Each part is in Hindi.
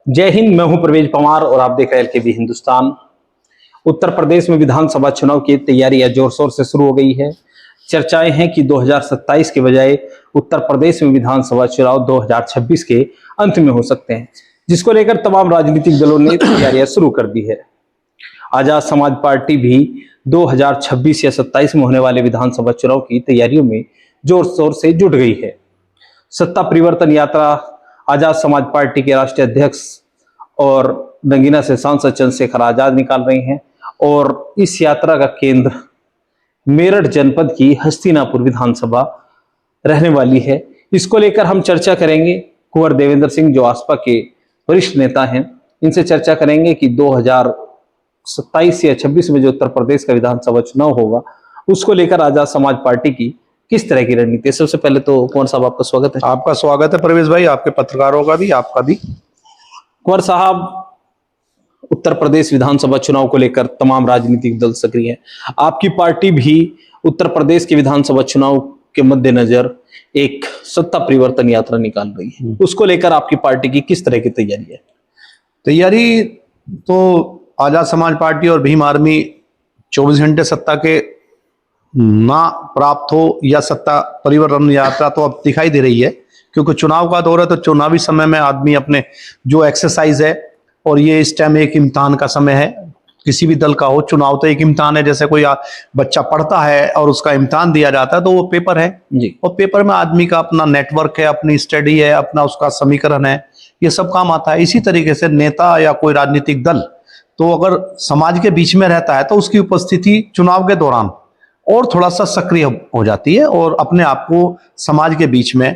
जय हिंद। मैं हूं परवेज पवार और आप देख रहे हैं एलकेबी हिंदुस्तान। उत्तर प्रदेश में विधानसभा चुनाव की तैयारियां जोर शोर से शुरू हो गई है। चर्चाएं हैं कि 2027 के बजाय उत्तर प्रदेश में विधानसभा चुनाव 2026 के अंत में हो सकते हैं, जिसको लेकर तमाम राजनीतिक दलों ने तैयारियां शुरू कर दी है। आजाद समाज पार्टी भी 2026 या 27 में होने वाले विधानसभा चुनाव की तैयारियों में जोर शोर से जुट गई है। सत्ता परिवर्तन यात्रा आजाद समाज पार्टी के राष्ट्रीय अध्यक्ष और नगीना से सांसद चंद्रशेखर आजाद निकाल रहे हैं और इस यात्रा का केंद्र मेरठ जनपद की हस्तिनापुर विधानसभा रहने वाली है। इसको लेकर हम चर्चा करेंगे। कुंवर देवेंद्र सिंह जो आसपा के वरिष्ठ नेता हैं, इनसे चर्चा करेंगे कि 2027 या 26 में जो उत्तर प्रदेश का विधानसभा चुनाव होगा उसको लेकर आजाद समाज पार्टी की किस तरह की रणनीति है। सबसे पहले तो कुंवर साहब आपका स्वागत है। आपका स्वागत है परवेज भाई, आपके पत्रकारों का भी, आपका भी। कुंवर साहब, उत्तर प्रदेश विधानसभा चुनाव को लेकर तमाम राजनीतिक दल सक्रिय हैं। आपकी पार्टी भी उत्तर प्रदेश के विधानसभा चुनाव के मद्देनजर एक सत्ता परिवर्तन यात्रा निकाल रही है। उसको लेकर आपकी पार्टी की किस तरह की तैयारी है? तैयारी तो आजाद समाज पार्टी और भीम आर्मी 24 घंटे सत्ता के ना प्राप्त हो या सत्ता परिवर्तन यात्रा तो अब दिखाई दे रही है, क्योंकि चुनाव का दौर है। तो चुनावी समय में आदमी अपने जो एक्सरसाइज है, और ये इस टाइम एक इम्तिहान का समय है, किसी भी दल का हो। चुनाव तो एक इम्तिहान है, जैसे कोई बच्चा पढ़ता है और उसका इम्तिहान दिया जाता है तो वो पेपर है जी। और पेपर में आदमी का अपना नेटवर्क है, अपनी स्टडी है, अपना उसका समीकरण है, ये सब काम आता है। इसी तरीके से नेता या कोई राजनीतिक दल तो अगर समाज के बीच में रहता है तो उसकी उपस्थिति चुनाव के दौरान और थोड़ा सा सक्रिय हो जाती है और अपने आप को समाज के बीच में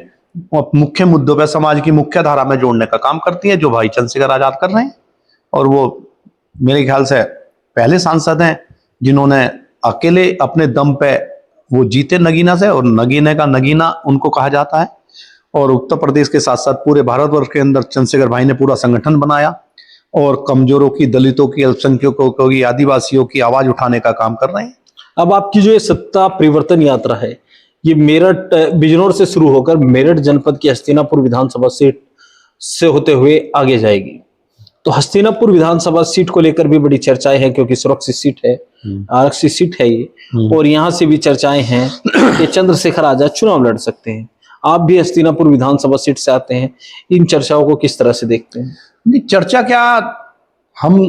मुख्य मुद्दों पर समाज की मुख्य धारा में जोड़ने का काम करती है, जो भाई चंद्रशेखर आजाद कर रहे हैं। और वो मेरे ख्याल से पहले सांसद हैं जिन्होंने अकेले अपने दम पे वो जीते नगीना से, और नगीने का नगीना उनको कहा जाता है। और उत्तर प्रदेश के साथ साथ पूरे भारतवर्ष के अंदर चंद्रशेखर भाई ने पूरा संगठन बनाया और कमजोरों की, दलितों की, अल्पसंख्यकों की, आदिवासियों की आवाज उठाने का काम कर रहे हैं। अब आपकी जो ये सत्ता परिवर्तन यात्रा है, ये मेरठ बिजनौर से शुरू होकर मेरठ जनपद की हस्तिनापुर विधानसभा सीट से होते हुए आगे जाएगी। तो हस्तिनापुर विधानसभा सीट को लेकर भी बड़ी चर्चाएं हैं, क्योंकि सुरक्षित सीट है, आरक्षित सीट है ये, और यहाँ से भी चर्चाएं हैं कि चंद्रशेखर आजाद चुनाव लड़ सकते हैं। आप भी हस्तिनापुर विधानसभा सीट से आते हैं, इन चर्चाओं को किस तरह से देखते हैं? नहीं, चर्चा क्या, हम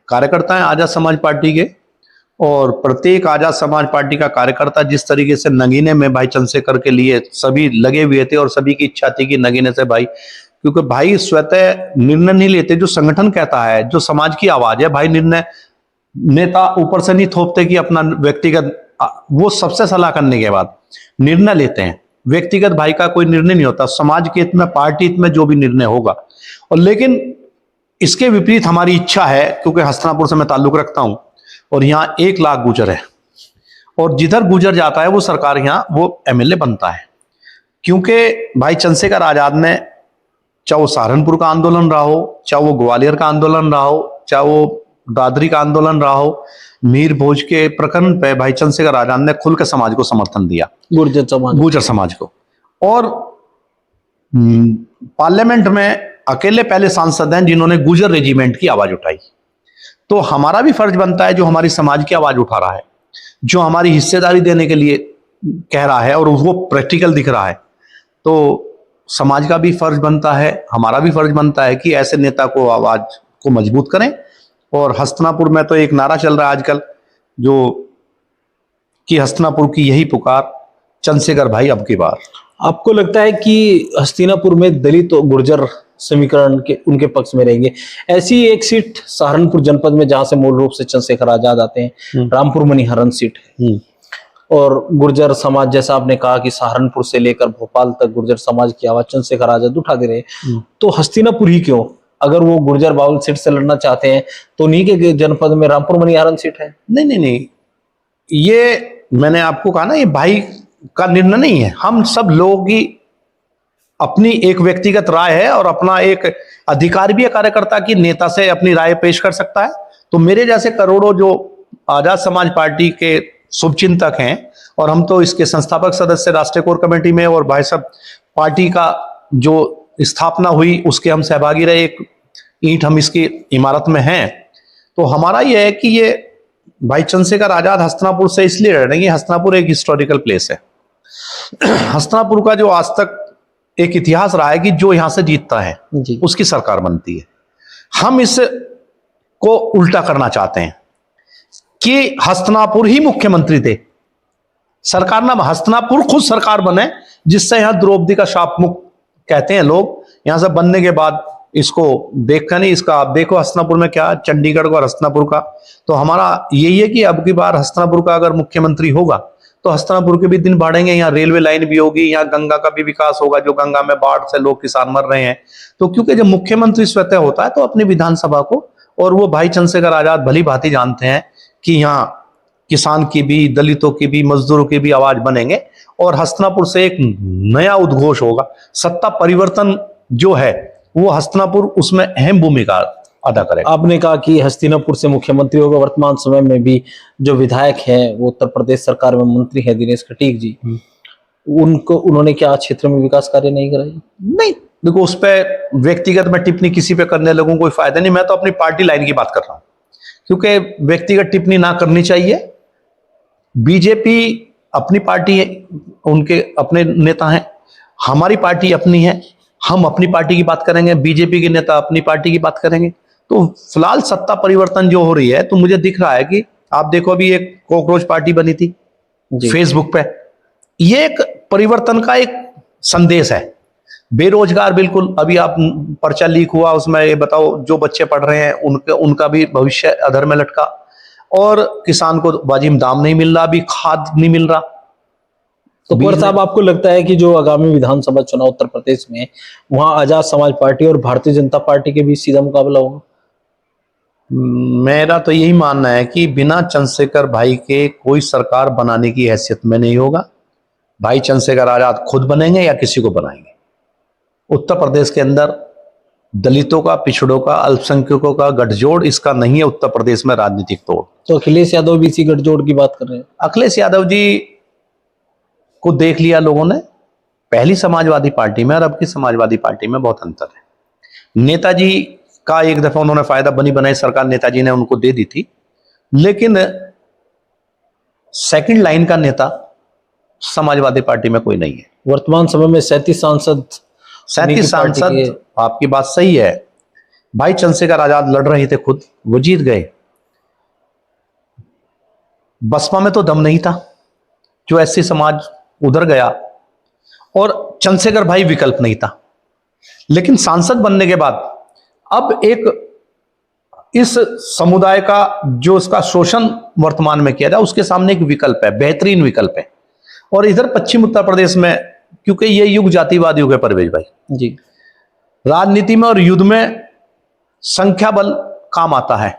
कार्यकर्ता हैं आजाद समाज पार्टी के, और प्रत्येक आजाद समाज पार्टी का कार्यकर्ता जिस तरीके से नगीने में भाई चंद्रशेखर के लिए सभी लगे हुए थे और सभी की इच्छा थी कि नगीने से भाई, क्योंकि भाई स्वतः निर्णय नहीं लेते, जो संगठन कहता है, जो समाज की आवाज है, भाई निर्णय नेता ऊपर से नहीं थोपते कि अपना व्यक्तिगत, वो सबसे सलाह करने के बाद निर्णय लेते हैं। व्यक्तिगत भाई का कोई निर्णय नहीं होता, समाज के हित में, पार्टी हित में जो भी निर्णय होगा। और लेकिन इसके विपरीत हमारी इच्छा है, क्योंकि हस्तिनापुर से मैं ताल्लुक रखता हूं और यहाँ 1 लाख गुजर है, और जिधर गुजर जाता है वो सरकार यहाँ वो एमएलए बनता है। क्योंकि भाई चंद्रशेखर आजाद ने, चाहे वो सहारनपुर का आंदोलन रहा हो, चाहे वो ग्वालियर का आंदोलन रहा हो, चाहे वो दादरी का आंदोलन रहा हो, मीर भोज के प्रकरण पे भाई चंद्रशेखर आजाद ने खुल के समाज को समर्थन दिया, गुर्जर समाज को। और पार्लियामेंट में अकेले पहले सांसद हैं जिन्होंने गुर्जर रेजिमेंट की आवाज उठाई। तो हमारा भी फर्ज बनता है, जो हमारी समाज की आवाज उठा रहा है, जो हमारी हिस्सेदारी देने के लिए कह रहा है और वो प्रैक्टिकल दिख रहा है, तो समाज का भी फर्ज बनता है, हमारा भी फर्ज बनता है कि ऐसे नेता को, आवाज को मजबूत करें। और हस्तिनापुर में तो एक नारा चल रहा है आजकल, जो कि हस्तिनापुर की यही पुकार, चंद्रशेखर भाई अब की बार। आपको लगता है कि हस्तिनापुर में दलित और गुर्जर समीकरण के उनके पक्ष में रहेंगे? ऐसी एक सीट सहारनपुर जनपद में, जहां से मूल रूप से चंद्रशेखर आजाद आते हैं, रामपुर मणिहरन सीट है, और गुर्जर समाज, जैसा आपने कहा कि सहारनपुर से लेकर भोपाल तक गुर्जर समाज की आवाज चंद्रशेखर आजाद उठा दे रहे, तो हस्तिनापुर ही क्यों? अगर वो गुर्जर बाहुल सीट से लड़ना चाहते हैं तो उन्हीं के जनपद में रामपुर मणिहरन सीट है। नहीं नहीं नहीं, ये मैंने आपको कहा ना, ये भाई का निर्णय नहीं है। हम सब लोगों की अपनी एक व्यक्तिगत राय है, और अपना एक अधिकार भी है कार्यकर्ता की नेता से अपनी राय पेश कर सकता है। तो मेरे जैसे करोड़ों जो आजाद समाज पार्टी के शुभचिंतक हैं, और हम तो इसके संस्थापक सदस्य राष्ट्रीय कोर कमेटी में, और भाई साहब पार्टी का जो स्थापना हुई उसके हम सहभागी रहे, एक ईंट हम इसकी इमारत में हैं। तो हमारा ये है कि ये भाई चंद्रशेखर आजाद हस्तिनापुर से इसलिए लड़ रहे हैं कि हस्तिनापुर एक हिस्टोरिकल प्लेस है। हस्तिनापुर का जो आज तक एक इतिहास रहा है कि जो यहां से जीतता है जी। उसकी सरकार बनती है। हम इस को उल्टा करना चाहते हैं कि हस्तिनापुर ही मुख्यमंत्री थे, सरकार ना हस्तिनापुर खुद सरकार बने, जिससे यहां द्रौपदी का शाप मुक्त कहते हैं लोग। यहां से बनने के बाद इसको देखकर नहीं, इसका आप देखो हस्तिनापुर में क्या, चंडीगढ़ का और हस्तिनापुर का। तो हमारा यही है कि अब की बार हस्तिनापुर का अगर मुख्यमंत्री होगा तो हस्तिनापुर के भी दिन बढ़ेंगे, यहाँ रेलवे लाइन भी होगी, यहाँ गंगा का भी विकास होगा, जो गंगा में बाढ़ से लोग किसान मर रहे हैं। तो क्योंकि जब मुख्यमंत्री स्वतः होता है तो अपनी विधानसभा को, और वो भाई चंद्रशेखर आजाद भली भांति जानते हैं कि यहाँ किसान की भी, दलितों की भी, मजदूरों की भी आवाज बनेंगे और हस्तिनापुर से एक नया उद्घोष होगा। सत्ता परिवर्तन जो है वो हस्तिनापुर उसमें अहम भूमिका अदा करेगा। आपने कहा कि हस्तिनापुर से मुख्यमंत्री होगा, वर्तमान समय में भी जो विधायक हैं वो उत्तर प्रदेश सरकार में मंत्री है दिनेश खटीक जी, उन्होंने क्या क्षेत्र में विकास कार्य नहीं कराए? नहीं, देखो उस पर व्यक्तिगत में टिप्पणी किसी पे करने लगूं कोई फायदा नहीं। मैं तो अपनी पार्टी लाइन की बात कर रहा हूं, क्योंकि व्यक्तिगत टिप्पणी ना करनी चाहिए। बीजेपी अपनी पार्टी है, उनके अपने नेता हैं, हमारी पार्टी अपनी है, हम अपनी पार्टी की बात करेंगे, बीजेपी के नेता अपनी पार्टी की बात करेंगे। तो फिलहाल सत्ता परिवर्तन जो हो रही है तो मुझे दिख रहा है कि आप देखो अभी एक कॉकरोच पार्टी बनी थी फेसबुक पे, ये एक परिवर्तन का एक संदेश है। बेरोजगार बिल्कुल, अभी आप पर्चा लीक हुआ उसमें ये बताओ जो बच्चे पढ़ रहे हैं उनका भी भविष्य अधर में लटका, और किसान को वाजिब दाम नहीं मिल रहा, अभी खाद नहीं मिल रहा। तो कुंवर साहब, आपको लगता है कि जो आगामी विधानसभा चुनाव उत्तर प्रदेश में, वहां आजाद समाज पार्टी और भारतीय जनता पार्टी के बीच सीधा मुकाबला होगा? मेरा तो यही मानना है कि बिना चंद्रशेखर भाई के कोई सरकार बनाने की हैसियत में नहीं होगा। भाई चंद्रशेखर आजाद खुद बनेंगे या किसी को बनाएंगे। उत्तर प्रदेश के अंदर दलितों का, पिछड़ों का, अल्पसंख्यकों का गठजोड़ इसका नहीं है उत्तर प्रदेश में राजनीतिक तोड़। तो अखिलेश यादव भी इसी गठजोड़ की बात कर रहे हैं। अखिलेश यादव जी को देख लिया लोगों ने, पहली समाजवादी पार्टी में और अब की समाजवादी पार्टी में बहुत अंतर है। नेताजी का एक दफा उन्होंने फायदा बनी बनाई सरकार नेताजी ने उनको दे दी थी, लेकिन सेकंड लाइन का नेता समाजवादी पार्टी में कोई नहीं है। वर्तमान समय में 37 सांसद, आपकी बात सही है। भाई चंद्रशेखर आजाद लड़ रहे थे खुद, वो जीत गए। बसपा में तो दम नहीं था, जो एससी समाज उधर गया, और चंद्रशेखर भाई विकल्प नहीं था। लेकिन सांसद बनने के बाद अब एक इस समुदाय का जो इसका शोषण वर्तमान में किया जाए उसके सामने एक विकल्प है, बेहतरीन विकल्प है। और इधर पश्चिम उत्तर प्रदेश में, क्योंकि ये युग जातिवाद युग है परवेज भाई जी, राजनीति में और युद्ध में संख्या बल काम आता है।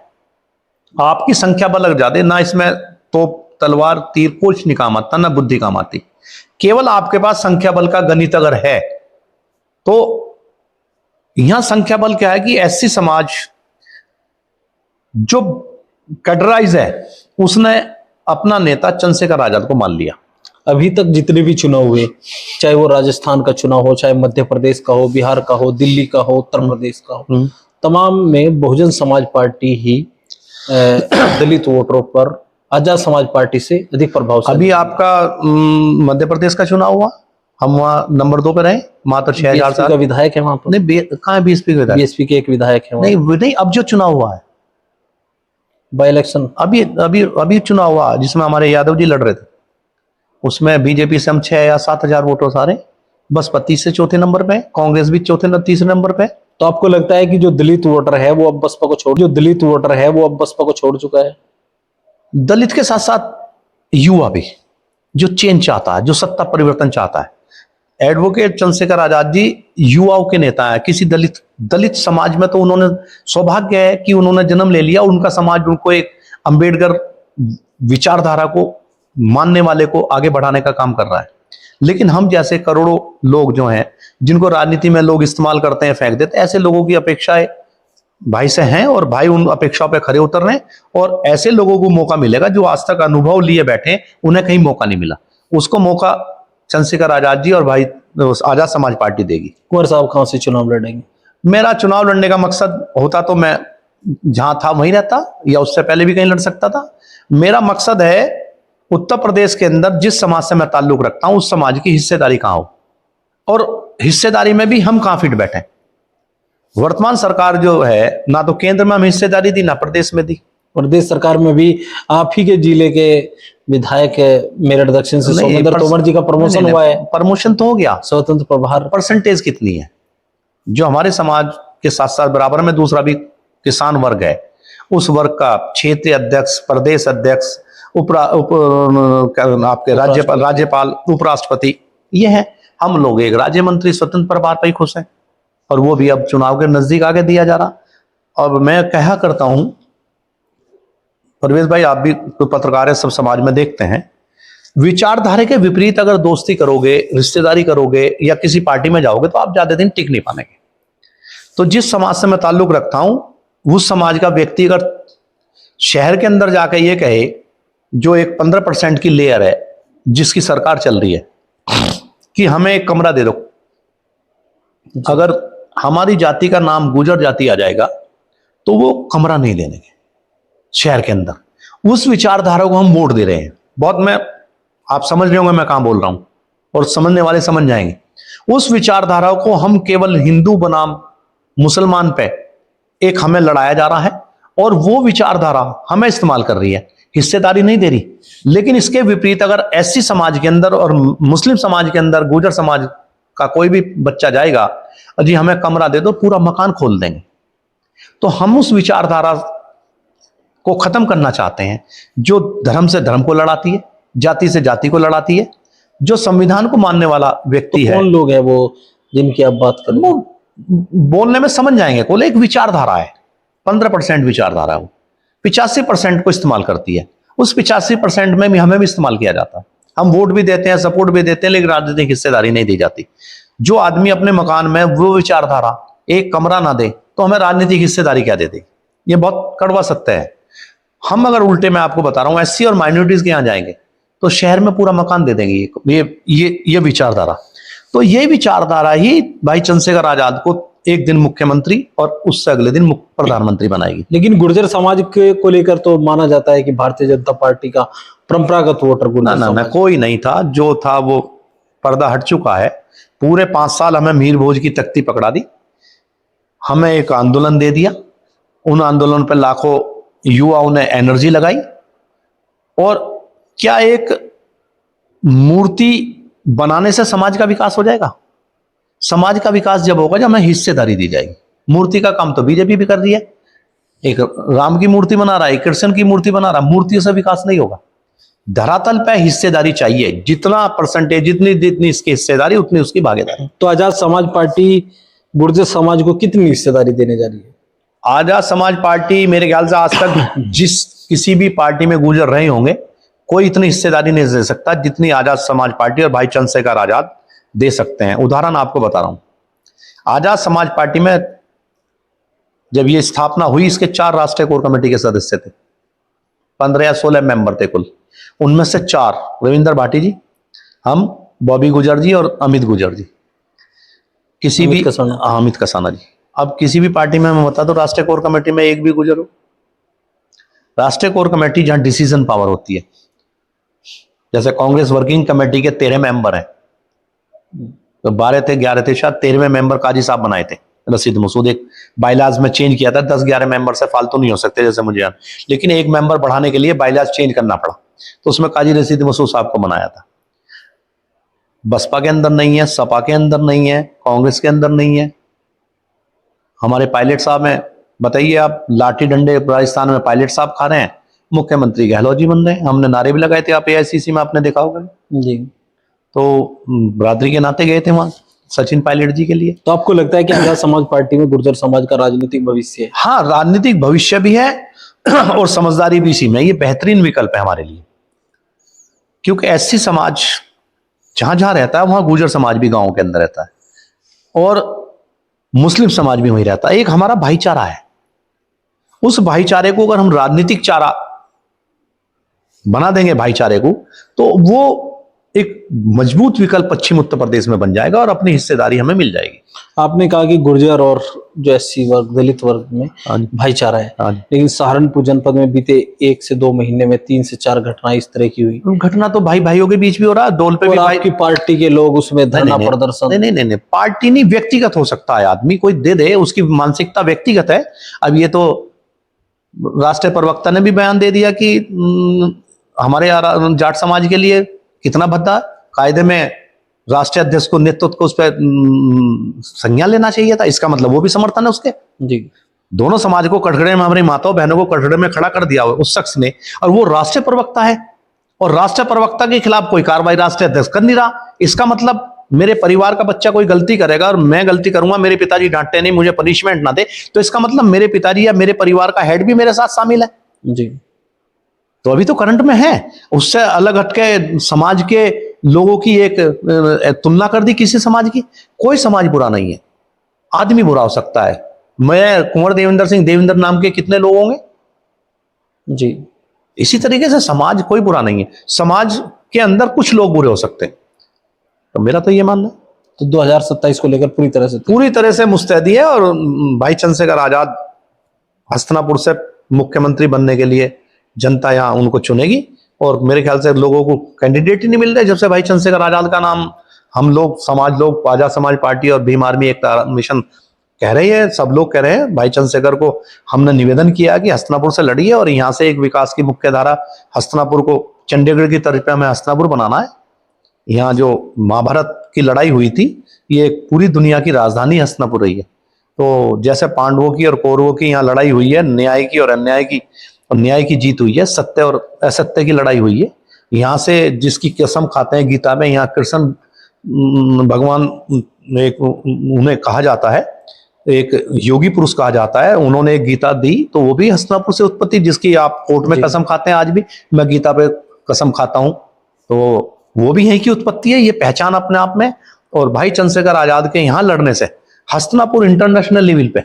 आपकी संख्या बल लग जाते ना, इसमें तो तलवार तीर कुछ नहीं काम आता, ना बुद्धि काम आती। केवल आपके पास संख्या बल का गणित अगर है तो यहां संख्या बल क्या है कि एससी समाज जो कैडराइज है उसने अपना नेता चंद्रशेखर आजाद को मान लिया। अभी तक जितने भी चुनाव हुए, चाहे वो राजस्थान का चुनाव हो, चाहे मध्य प्रदेश का हो, बिहार का हो, दिल्ली का हो, उत्तर प्रदेश का हो, तमाम में बहुजन समाज पार्टी ही दलित वोटरों पर आजाद समाज पार्टी से अधिक प्रभावशाली। अभी आपका मध्य प्रदेश का चुनाव हुआ, हम वहाँ नंबर 2 पे रहे, मात्र 6000 का विधायक है वहां पर। नहीं, कहाँ है बीएसपी का विधायक? बीएसपी के एक विधायक है नहीं, अब जो चुनाव हुआ है बाई इलेक्शन, अभी चुनाव हुआ जिसमें हमारे यादव जी लड़ रहे थे, उसमें बीजेपी से हम 6 या 7 हजार वोटर सारे, बसपा तीसरे चौथे नंबर पे, कांग्रेस भी तीसरे नंबर पे। तो आपको लगता है कि जो दलित वोटर है वो अब बसपा को छोड़ चुका है? दलित के साथ साथ युवा भी, जो चेंज चाहता है, जो सत्ता परिवर्तन चाहता है। एडवोकेट चंद्रशेखर आजाद जी युवाओं के नेता है। किसी दलित समाज में तो उन्होंने सौभाग्य है कि उन्होंने जन्म ले लिया, उनका समाज उनको एक अंबेडकर विचारधारा को मानने वाले को आगे बढ़ाने का काम कर रहा है। लेकिन हम जैसे करोड़ों लोग जो हैं, जिनको राजनीति में लोग इस्तेमाल करते हैं, फेंक देते हैं, ऐसे लोगों की अपेक्षाएं भाई से हैं और भाई उन अपेक्षाओं पे खरे उतर रहे हैं। और ऐसे लोगों को मौका मिलेगा जो आज तक अनुभव लिए बैठे, उन्हें कहीं मौका नहीं मिला। उसको मौका चंद्रशेखर आजाद जी और भाई आजाद समाज पार्टी देगी। कुंवर साहब कहां से चुनाव लड़ेंगे? मेरा चुनाव लड़ने का मकसद होता तो मैं जहां था वहीं रहता, या उससे पहले भी कहीं लड़ सकता था। मेरा मकसद है उत्तर प्रदेश के अंदर जिस समाज से मैं ताल्लुक रखता हूं उस समाज की हिस्सेदारी कहां हो, और हिस्सेदारी में भी हम कहां फिट बैठे। वर्तमान सरकार जो है, ना तो केंद्र में हम हिस्सेदारी दी ना प्रदेश में दी। प्रदेश सरकार में भी आप ही के जिले के विधायक मेरठ दक्षिण से सोमेंद्र तोमर जी का प्रमोशन हुआ है। प्रमोशन तो हो गया, स्वतंत्र प्रभार परसेंटेज कितनी है? जो हमारे समाज के साथ साथ बराबर में दूसरा भी किसान वर्ग है, उस वर्ग का क्षेत्रीय अध्यक्ष, प्रदेश अध्यक्ष, आपके राज्यपाल, उपराष्ट्रपति, ये है। हम लोग एक राज्य मंत्री स्वतंत्र प्रभार पर ही खुश हैं, और वो भी अब चुनाव के नजदीक आगे दिया जा रहा। और मैं कहा करता हूं, परवेज भाई आप भी कोई पत्रकार है, सब समाज में देखते हैं, विचारधारा के विपरीत अगर दोस्ती करोगे, रिश्तेदारी करोगे या किसी पार्टी में जाओगे तो आप ज्यादा दिन टिक नहीं पाएंगे। तो जिस समाज से मैं ताल्लुक रखता हूं उस समाज का व्यक्ति अगर शहर के अंदर जाकर ये कहे, जो एक 15% की लेयर है जिसकी सरकार चल रही है, कि हमें एक कमरा दे दो, अगर हमारी जाति का नाम गुर्जर जाति आ जाएगा तो वो कमरा नहीं देने के शहर के अंदर। उस विचारधारा को हम वोट दे रहे हैं। बहुत, मैं आप समझ रहे होंगे मैं कहां बोल रहा हूं, और समझने वाले समझ जाएंगे। उस विचारधारा को हम केवल हिंदू बनाम मुसलमान पे एक हमें लड़ाया जा रहा है, और वो विचारधारा हमें इस्तेमाल कर रही है, हिस्सेदारी नहीं दे रही। लेकिन इसके विपरीत अगर एससी समाज के अंदर और मुस्लिम समाज के अंदर गुर्जर समाज का कोई भी बच्चा जाएगा, जी हमें कमरा दे दो, पूरा मकान खोल देंगे। तो हम उस विचारधारा को खत्म करना चाहते हैं जो धर्म से धर्म को लड़ाती है, जाति से जाति को लड़ाती है, जो संविधान को मानने वाला व्यक्ति है। कौन लोग है वो जिनकी आप बात कर रहे हैं? वो बोलने में समझ जाएंगे। कोई एक विचारधारा है, 15% विचारधारा, वो 85% को इस्तेमाल करती है। उस 85% में भी हमें भी इस्तेमाल किया जाता है। हम वोट भी देते हैं, सपोर्ट भी देते हैं, लेकिन राजनीतिक हिस्सेदारी नहीं दी जाती। जो आदमी अपने मकान में वो विचारधारा एक कमरा ना दे तो हमें राजनीतिक हिस्सेदारी क्या दे दे? ये बहुत कड़वा सत्य है। हम अगर उल्टे, मैं आपको बता रहा हूं, एससी और माइनॉरिटीज के यहां जाएंगे तो शहर में पूरा मकान दे देंगे। ये विचारधारा, तो ये विचारधारा ही भाई चंद्रशेखर आजाद को एक दिन मुख्यमंत्री और उससे अगले दिन प्रधानमंत्री बनाएगी। लेकिन गुर्जर समाज के को लेकर तो माना जाता है कि भारतीय जनता पार्टी का परंपरागत वोटर गुर्जर ना, समाज। कोई नहीं था। जो था वो पर्दा हट चुका है। पूरे 5 साल हमें मीर भोज की तख्ती पकड़ा दी, हमें एक आंदोलन दे दिया, उन आंदोलन पर लाखों युवाओं ने एनर्जी लगाई, और क्या एक मूर्ति बनाने से समाज का विकास हो जाएगा? समाज का विकास जब होगा जब हमें हिस्सेदारी दी जाएगी। मूर्ति का काम तो बीजेपी भी कर रही है, एक राम की मूर्ति बना रहा है, एक कृष्ण की मूर्ति बना रहा है। मूर्तियों से विकास नहीं होगा। धरातल पे हिस्सेदारी चाहिए, जितना परसेंटेज, जितनी इसकी हिस्सेदारी उतनी उसकी भागीदारी। तो आजाद समाज पार्टी गुर्जर समाज को कितनी हिस्सेदारी देने जा रही है? आजाद समाज पार्टी मेरे ख्याल से आज तक जिस किसी भी पार्टी में गुजर रहे होंगे, कोई इतनी हिस्सेदारी नहीं दे सकता जितनी आजाद समाज पार्टी और भाई चंद्रशेखर आजाद दे सकते हैं। उदाहरण आपको बता रहा हूं, आजाद समाज पार्टी में जब ये स्थापना हुई, इसके 4 राष्ट्रीय कोर कमेटी के सदस्य थे, 15 या 16 मेंबर थे कुल। उनमें से 4 रविंद्र भाटी जी, हम, बॉबी गुजर जी और अमित गुजर जी। किसी भी अमित कसाना जी। अब किसी भी पार्टी में मैं बता दूं, राष्ट्रीय कोर कमेटी में एक भी गुजर हो, राष्ट्रीय कोर कमेटी जहां डिसीजन पावर होती है, जैसे कांग्रेस वर्किंग कमेटी के 13 मेंबर हैं, तो 12 थे, 11 थे, शायद 13वें मेंबर काजी साहब बनाए थे रशीद मसूद। एक बाइलाज में चेंज किया था, 10-11 मेंबर से फालतू नहीं हो सकते जैसे मुझे याद, लेकिन एक मेंबर बढ़ाने के लिए बाइलाज चेंज करना पड़ा, तो उसमें काजी रशीद मसूद साहब को बनाया था। बसपा के अंदर नहीं है, सपा के अंदर नहीं है, कांग्रेस के अंदर नहीं है। हमारे पायलट साहब हैं, बताइए आप, लाठी डंडे राजस्थान में पायलट साहब खा रहे हैं, मुख्यमंत्री गहलोत जी बन रहे हैं। हमने नारे भी लगाए थे, आप एआईसीसी में आपने देखा होगा जी। तो बरादरी के नाते गए थे वहां सचिन पायलट जी के लिए। तो आपको लगता है कि आजाद समाज पार्टी में गुर्जर समाज का राजनीतिक भविष्य है? हाँ, राजनीतिक भविष्य भी है और समझदारी भी इसी में। ये बेहतरीन विकल्प है हमारे लिए, क्योंकि एससी समाज जहां जहां रहता है वहां गुर्जर समाज भी गांव के अंदर रहता है और मुस्लिम समाज भी वहीं रहता है। एक हमारा भाईचारा है। उस भाईचारे को अगर हम राजनीतिक चारा बना देंगे भाईचारे को, तो वो एक मजबूत विकल्प पश्चिम उत्तर प्रदेश में बन जाएगा और अपनी हिस्सेदारी हमें मिल जाएगी। आपने कहा कि गुर्जर और जो एससी वर्ग, दलित वर्ग में हाँ जी। भाईचारा है, हाँ जी। लेकिन सहारनपुर जनपद में बीते 1 से 2 महीने में 3 से 4 घटनाएं इस तरह की हुई घटना तो भाई भाइयों के बीच भी हो रहा है, डोल पे और भी भाई। आपकी पार्टी के लोग उसमें धरना प्रदर्शन। नहीं, पार्टी नहीं, व्यक्तिगत हो सकता है, आदमी कोई दे दे, उसकी मानसिकता व्यक्तिगत है। अब ये तो राष्ट्रीय प्रवक्ता ने भी बयान दे दिया कि हमारे जाट समाज के लिए कितना भद्दा, कायदे में राष्ट्रीय अध्यक्ष को, नेतृत्व को उस पर संज्ञान लेना चाहिए था। इसका मतलब वो भी समर्थन है उसके। जी, दोनों समाज को कटघरे में, हमारी माताओं बहनों को कटघरे में खड़ा कर दिया उस शख्स ने, और वो राष्ट्रीय प्रवक्ता है, और राष्ट्रीय प्रवक्ता के खिलाफ कोई कार्रवाई राष्ट्रीय अध्यक्ष कर नहीं रहा। इसका मतलब मेरे परिवार का बच्चा कोई गलती करेगा और मैं गलती करूंगा, मेरे पिताजी डांटते नहीं, मुझे पनिशमेंट ना दे, तो इसका मतलब मेरे पिताजी या मेरे परिवार का हेड भी मेरे साथ शामिल है। जी, तो अभी तो करंट में है। उससे अलग हटके समाज के लोगों की एक तुलना कर दी किसी समाज की। कोई समाज बुरा नहीं है, आदमी बुरा हो सकता है। मैं कुंवर देवेंद्र सिंह, देवेंद्र नाम के कितने लोग होंगे? जी, इसी तरीके से समाज कोई बुरा नहीं है, समाज के अंदर कुछ लोग बुरे हो सकते हैं। तो मेरा तो ये मानना है। तो 2027 को लेकर पूरी तरह से मुस्तैदी है, और भाई चंद्रशेखर आजाद हस्तिनापुर से मुख्यमंत्री बनने के लिए जनता यहाँ उनको चुनेगी, और मेरे ख्याल से लोगों को कैंडिडेट ही नहीं मिल रहे जब से भाई चंद्रशेखर आजाद का नाम हम लोग, समाज लोग, आजाद समाज पार्टी और भीम आर्मी एकता मिशन कह रही है, सब लोग कह रहे हैं। भाई चंद्रशेखर को हमने निवेदन किया कि हस्तिनापुर से लड़िए, और यहाँ से एक विकास की मुख्य धारा हस्तिनापुर को, चंडीगढ़ की तरफ हमें हस्तिनापुर बनाना है। यहाँ जो महाभारत की लड़ाई हुई थी, ये पूरी दुनिया की राजधानी हस्तिनापुर रही है। तो जैसे पांडवों की और कौरवों की यहाँ लड़ाई हुई है, न्याय की और अन्याय की, और न्याय की जीत हुई है, सत्य और असत्य की लड़ाई हुई है। यहाँ से जिसकी कसम खाते हैं गीता में, यहाँ कृष्ण भगवान उन्हें कहा जाता है, एक योगी पुरुष कहा जाता है, उन्होंने एक गीता दी, तो वो भी हस्तिनापुर से उत्पत्ति, जिसकी आप कोर्ट में कसम खाते हैं। आज भी मैं गीता पे कसम खाता हूं, तो वो भी यहीं की उत्पत्ति है। ये पहचान अपने आप में। और भाई चंद्रशेखर आजाद के यहाँ लड़ने से हस्तिनापुर इंटरनेशनल लेवल पे,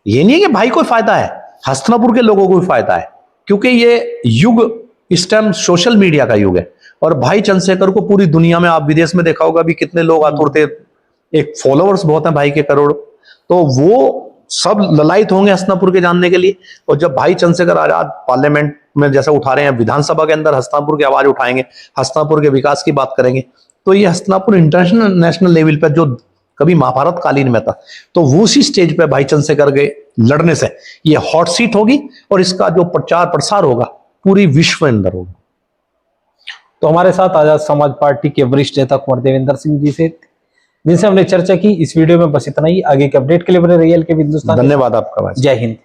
ये नहीं है कि भाई को फायदा है, हस्तिनापुर के लोगों को भी फायदा है, क्योंकि ये युग इस टाइम सोशल मीडिया का युग है। और भाई चंद्रशेखर को पूरी दुनिया में, आप विदेश में देखा होगा भी कितने लोग आतुर थे, एक फॉलोअर्स बहुत हैं भाई के, करोड़। तो वो सब ललायत होंगे हस्तिनापुर के जानने के लिए। और जब भाई चंद्रशेखर आजाद पार्लियामेंट में जैसे उठा रहे हैं, विधानसभा के अंदर हस्तिनापुर की आवाज उठाएंगे, हस्तिनापुर के विकास की बात करेंगे, तो ये हस्तिनापुर इंटरनेशनल नेशनल लेवल पर, जो कभी महाभारत कालीन में था, तो वो उसी स्टेज पे भाई चंद्रशेखर के लड़ने से ये हॉट सीट होगी, और इसका जो प्रचार प्रसार होगा पूरी विश्व के अंदर होगा। तो हमारे साथ आजाद समाज पार्टी के वरिष्ठ नेता कुंवर देवेंद्र सिंह जी से, जिनसे हमने चर्चा की। इस वीडियो में बस इतना ही। आगे के अपडेट के लिए बने रहिए एलके हिंदुस्तान। धन्यवाद आपका भाई। जय हिंद।